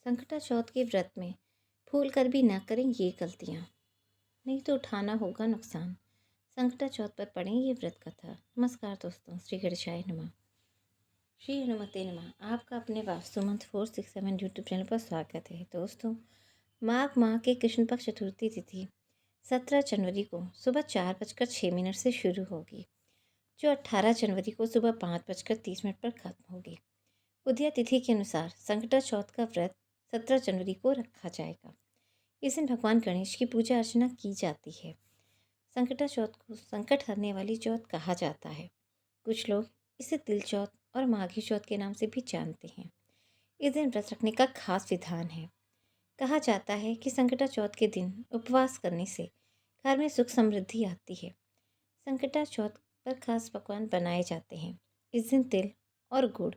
संकटा चौथ के व्रत में भूल कर भी ना करें ये गलतियाँ, नहीं तो उठाना होगा नुकसान। संकटा चौथ पर पढ़ें ये व्रत कथा। नमस्कार दोस्तों, श्री गणेशाय नमः, श्री हनुमते नमः। आपका अपने वास्तु मंत्र 467 यूट्यूब चैनल पर स्वागत है। दोस्तों, माघ माह के कृष्ण पक्ष चतुर्थी तिथि 17 जनवरी को सुबह 4:06 से शुरू होगी, जो 18 जनवरी को सुबह 5:30 पर खत्म होगी। उदय तिथि के अनुसार संकटा चौथ का व्रत 17 जनवरी को रखा जाएगा। इस दिन भगवान गणेश की पूजा अर्चना की जाती है। संकटा चौथ को संकट हरने वाली चौथ कहा जाता है। कुछ लोग इसे तिल चौथ और माघी चौथ के नाम से भी जानते हैं। इस दिन व्रत रखने का खास विधान है। कहा जाता है कि संकटा चौथ के दिन उपवास करने से घर में सुख समृद्धि आती है। संकटा चौथ पर खास पकवान बनाए जाते हैं। इस दिन तिल और गुड़,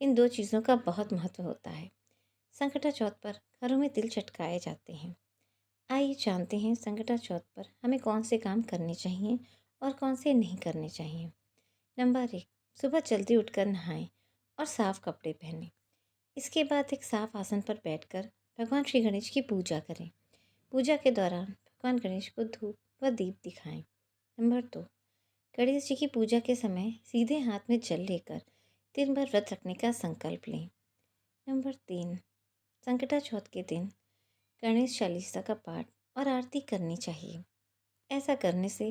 इन दो चीज़ों का बहुत महत्व होता है। संकटा चौथ पर घरों में तिल चटकाए जाते हैं। आइए जानते हैं संकटा चौथ पर हमें कौन से काम करने चाहिए और कौन से नहीं करने चाहिए। नंबर 1, सुबह जल्दी उठकर नहाएं और साफ कपड़े पहनें। इसके बाद एक साफ आसन पर बैठकर भगवान श्री गणेश की पूजा करें। पूजा के दौरान भगवान गणेश को धूप व दीप दिखाएं। नंबर 2, गणेश जी की पूजा के समय सीधे हाथ में जल लेकर दिन भर व्रत रखने का संकल्प लें। नंबर 3, संकटा चौथ के दिन गणेश चालीसा का पाठ और आरती करनी चाहिए। ऐसा करने से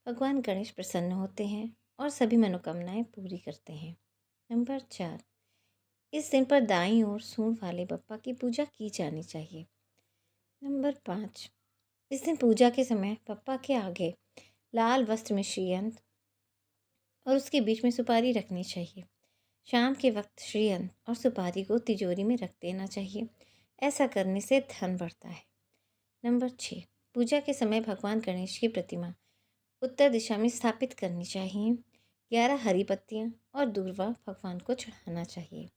भगवान गणेश प्रसन्न होते हैं और सभी मनोकामनाएं पूरी करते हैं। नंबर 4, इस दिन पर दाईं ओर सूंड वाले बप्पा की पूजा की जानी चाहिए। नंबर 5, इस दिन पूजा के समय बप्पा के आगे लाल वस्त्र में श्रीयंत्र और उसके बीच में सुपारी रखनी चाहिए। शाम के वक्त श्रीयंत्र और सुपारी को तिजोरी में रख देना चाहिए। ऐसा करने से धन बढ़ता है। नंबर 6, पूजा के समय भगवान गणेश की प्रतिमा उत्तर दिशा में स्थापित करनी चाहिए। 11 हरी पत्तियाँ और दूर्वा भगवान को चढ़ाना चाहिए।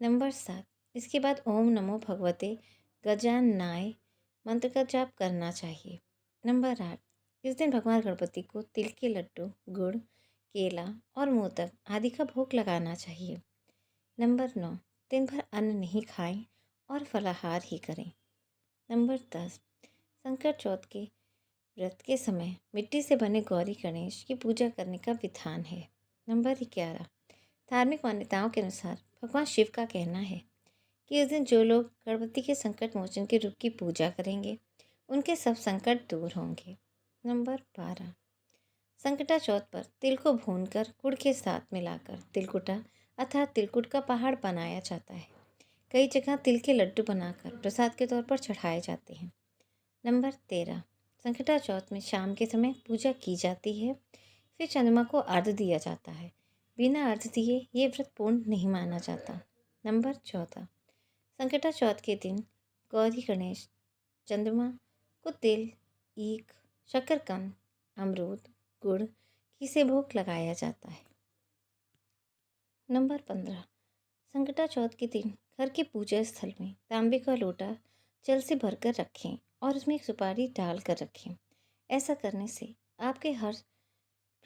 नंबर 7, इसके बाद ओम नमो भगवते गजाननाय मंत्र का जाप करना चाहिए। नंबर 8, इस दिन भगवान गणपति को तिल के लड्डू, गुड़, केला और मोदक आदि का भोग लगाना चाहिए। नंबर 9, दिन भर अन्न नहीं खाएं और फलाहार ही करें। नंबर 10, संकट चौथ के व्रत के समय मिट्टी से बने गौरी गणेश की पूजा करने का विधान है। नंबर 11, धार्मिक मान्यताओं के अनुसार भगवान शिव का कहना है कि इस दिन जो लोग गणपति के संकट मोचन के रूप की पूजा करेंगे, उनके सब संकट दूर होंगे। नंबर 12, संकटा चौथ पर तिल को भूनकर गुड़ के साथ मिलाकर तिलकुटा अर्थात तिलकुट का पहाड़ बनाया जाता है। कई जगह तिल के लड्डू बनाकर प्रसाद के तौर पर चढ़ाए जाते हैं। नंबर 13, संकटा चौथ में शाम के समय पूजा की जाती है, फिर चंद्रमा को अर्घ्य दिया जाता है। बिना अर्घ्य दिए ये व्रत पूर्ण नहीं माना जाता। नंबर 14, संकटा चौथ के दिन गौरी गणेश चंद्रमा को तिल, ईख, शकरकंद, अमरूद, गुड़ घी से भोग लगाया जाता है। नंबर 15, संकटा चौथ के दिन घर के पूजा स्थल में तांबे का लोटा जल से भरकर रखें और उसमें एक सुपारी डाल कर रखें। ऐसा करने से आपके हर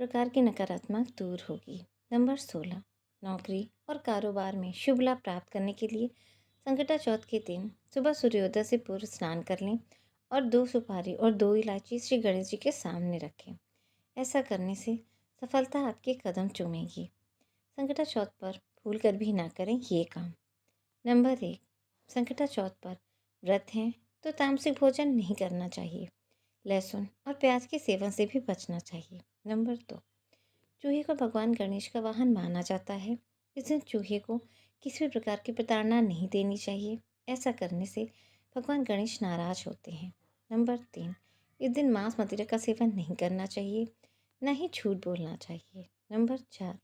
प्रकार की नकारात्मक दूर होगी। नंबर 16, नौकरी और कारोबार में शुभ लाभ प्राप्त करने के लिए संकटा चौथ के दिन सुबह सूर्योदय से पूर्व स्नान कर लें और 2 सुपारी और 2 इलायची श्री गणेश जी के सामने रखें। ऐसा करने से सफलता आपके कदम चूमेगी। संकटा चौथ पर भूल कर भी ना करें ये काम। नंबर 1, संकटा चौथ पर व्रत हैं तो तामसिक भोजन नहीं करना चाहिए। लहसुन और प्याज के सेवन से भी बचना चाहिए। नंबर 2, चूहे को भगवान गणेश का वाहन माना जाता है। इस दिन चूहे को किसी भी प्रकार की प्रताड़ना नहीं देनी चाहिए। ऐसा करने से भगवान गणेश नाराज होते हैं। नंबर 3, इस दिन मांस मदिरा का सेवन नहीं करना चाहिए, न ही झूठ बोलना चाहिए। नंबर 4,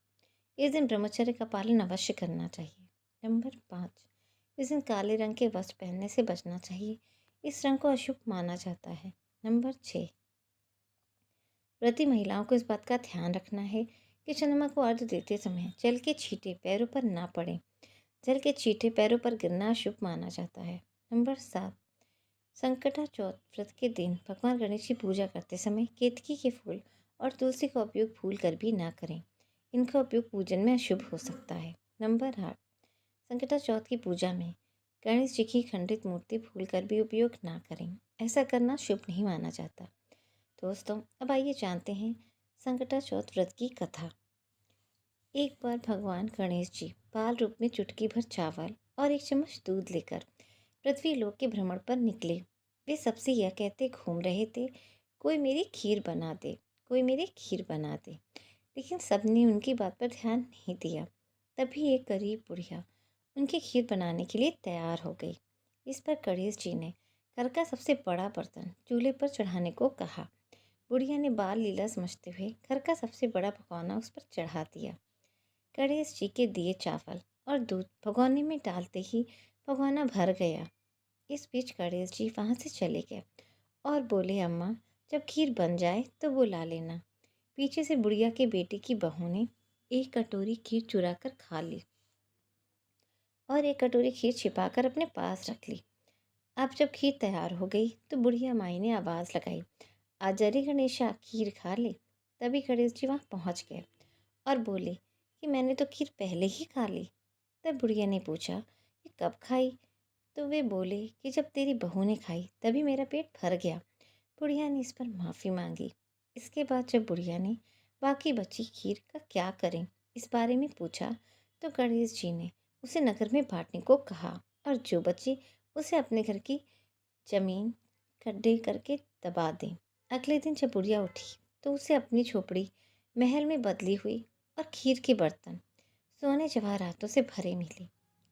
इस दिन ब्रह्मचर्य का पालन अवश्य करना चाहिए। नंबर 5, इस दिन काले रंग के वस्त्र पहनने से बचना चाहिए। इस रंग को अशुभ माना जाता है। नंबर 6, व्रती महिलाओं को इस बात का ध्यान रखना है कि चंद्रमा को अर्घ्य देते समय जल के छींटे पैरों पर ना पड़े। जल के छींटे पैरों पर गिरना शुभ माना जाता है। नंबर 7, संकटा चौथ व्रत के दिन भगवान गणेश की पूजा करते समय केतकी के फूल और तुलसी का उपयोग भूल कर भी ना करें। इनका उपयोग पूजन में अशुभ हो सकता है। नंबर 8, संकटा चौथ की पूजा में गणेश जी की खंडित मूर्ति भूलकर भी उपयोग ना करें, ऐसा करना शुभ नहीं माना जाता। दोस्तों, अब आइए जानते हैं संकटा चौथ व्रत की कथा। एक बार भगवान गणेश जी बाल रूप में चुटकी भर चावल और एक चम्मच दूध लेकर पृथ्वी लोक के भ्रमण पर निकले। वे सबसे यह कहते घूम रहे थे, कोई मेरी खीर बना दे, कोई मेरी खीर बना दे। लेकिन सबने उनकी बात पर ध्यान नहीं दिया। तभी एक गरीब बुढ़िया उनकी खीर बनाने के लिए तैयार हो गई। इस पर गणेश जी ने घर का सबसे बड़ा बर्तन चूल्हे पर चढ़ाने को कहा। बुढ़िया ने बाल लीला समझते हुए घर का सबसे बड़ा भगोना उस पर चढ़ा दिया। गणेश जी के दिए चावल और दूध भगोने में डालते ही भगोना भर गया। इस बीच गणेश जी वहाँ से चले गए और बोले, अम्मा, जब खीर बन जाए तो बुला लेना। पीछे से बुढ़िया के बेटे की बहू ने एक कटोरी खीर चुरा कर खा ली और एक कटोरी खीर छिपाकर अपने पास रख ली। अब जब खीर तैयार हो गई तो बुढ़िया माई ने आवाज़ लगाई, आजा रे गणेशा, खीर खा ले। तभी गणेश जी वहाँ पहुँच गए और बोले कि मैंने तो खीर पहले ही खा ली। तब बुढ़िया ने पूछा कि कब खाई? तो वे बोले कि जब तेरी बहू ने खाई तभी मेरा पेट भर गया। बुढ़िया ने इस पर माफ़ी मांगी। इसके बाद जब बुढ़िया ने बाकी बची खीर का क्या करें इस बारे में पूछा तो गणेश जी ने उसे नगर में बांटने को कहा और जो बची उसे अपने घर की जमीन गड्ढे करके दबा दें। अगले दिन जब बुढ़िया उठी तो उसे अपनी झोपड़ी महल में बदली हुई और खीर के बर्तन सोने जवाहरातों से भरे मिले।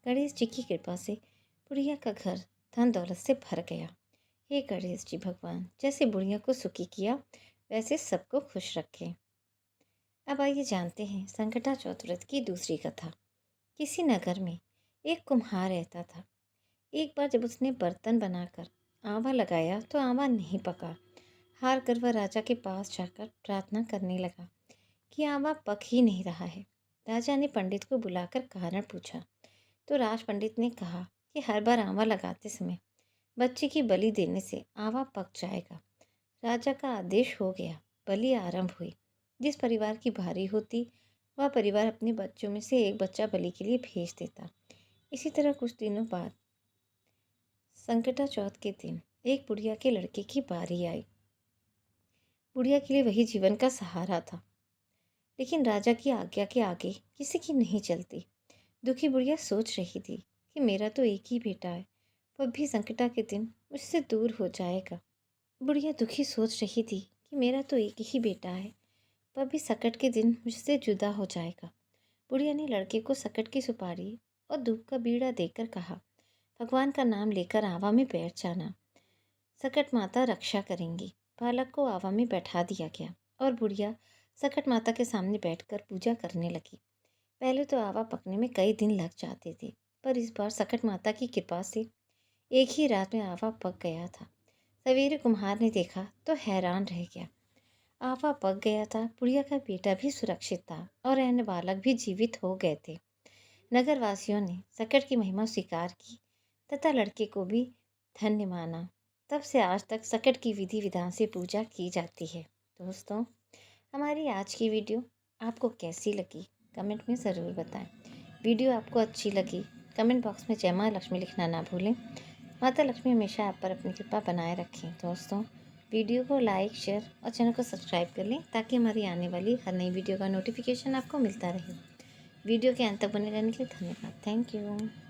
गणेश जी की कृपा से बुढ़िया का घर धन दौलत से भर गया। हे गणेश जी भगवान, जैसे बुढ़िया को सुखी किया वैसे सबको खुश रखें। अब आइए जानते हैं संकटा चौथ व्रत की दूसरी कथा। किसी नगर में एक कुम्हार रहता था। एक बार जब उसने बर्तन बनाकर आंवा लगाया तो आंवा नहीं पका। हार कर वह राजा के पास जाकर प्रार्थना करने लगा कि आंवा पक ही नहीं रहा है। राजा ने पंडित को बुलाकर कारण पूछा तो राज पंडित ने कहा कि हर बार आंवा लगाते समय बच्चे की बलि देने से आंवा पक जाएगा। राजा का आदेश हो गया। बलि आरंभ हुई। जिस परिवार की भारी होती वह परिवार अपने बच्चों में से एक बच्चा बलि के लिए भेज देता। इसी तरह कुछ दिनों बाद संकटा चौथ के दिन एक बुढ़िया के लड़के की बारी आई। बुढ़िया के लिए वही जीवन का सहारा था, लेकिन राजा की आज्ञा के आगे किसी की नहीं चलती। दुखी बुढ़िया सोच रही थी कि मेरा तो एक ही बेटा है, वह भी संकटा के दिन मुझसे दूर हो जाएगा। बुढ़िया दुखी सोच रही थी कि मेरा तो एक ही बेटा है, वह भी संकट के दिन मुझसे जुदा हो जाएगा। बुढ़िया ने लड़के को संकट की सुपारी और धूप का बीड़ा देकर कहा, भगवान का नाम लेकर आवा में बैठ जाना, संकट माता रक्षा करेंगी। बालक को आवा में बैठा दिया गया और बुढ़िया संकट माता के सामने बैठकर पूजा करने लगी। पहले तो आवा पकने में कई दिन लग जाते थे, पर इस बार संकट माता की कृपा से एक ही रात में आवा पक गया था। सवेरे कुम्हार ने देखा तो हैरान रह गया। आवा पक गया था, बुढ़िया का बेटा भी सुरक्षित था और अन्य बालक भी जीवित हो गए थे। नगरवासियों ने संकट की महिमा स्वीकार की तथा लड़के को भी धन्य माना। तब से आज तक संकट की विधि विधान से पूजा की जाती है। दोस्तों, हमारी आज की वीडियो आपको कैसी लगी कमेंट में ज़रूर बताएं। वीडियो आपको अच्छी लगी कमेंट बॉक्स में जय माँ लक्ष्मी लिखना ना भूलें। माता लक्ष्मी हमेशा आप पर अपनी कृपा बनाए रखें। दोस्तों, वीडियो को लाइक, शेयर और चैनल को सब्सक्राइब कर लें ताकि हमारी आने वाली हर नई वीडियो का नोटिफिकेशन आपको मिलता रहे। वीडियो के अंत तक बने रहने के लिए धन्यवाद। Thank you.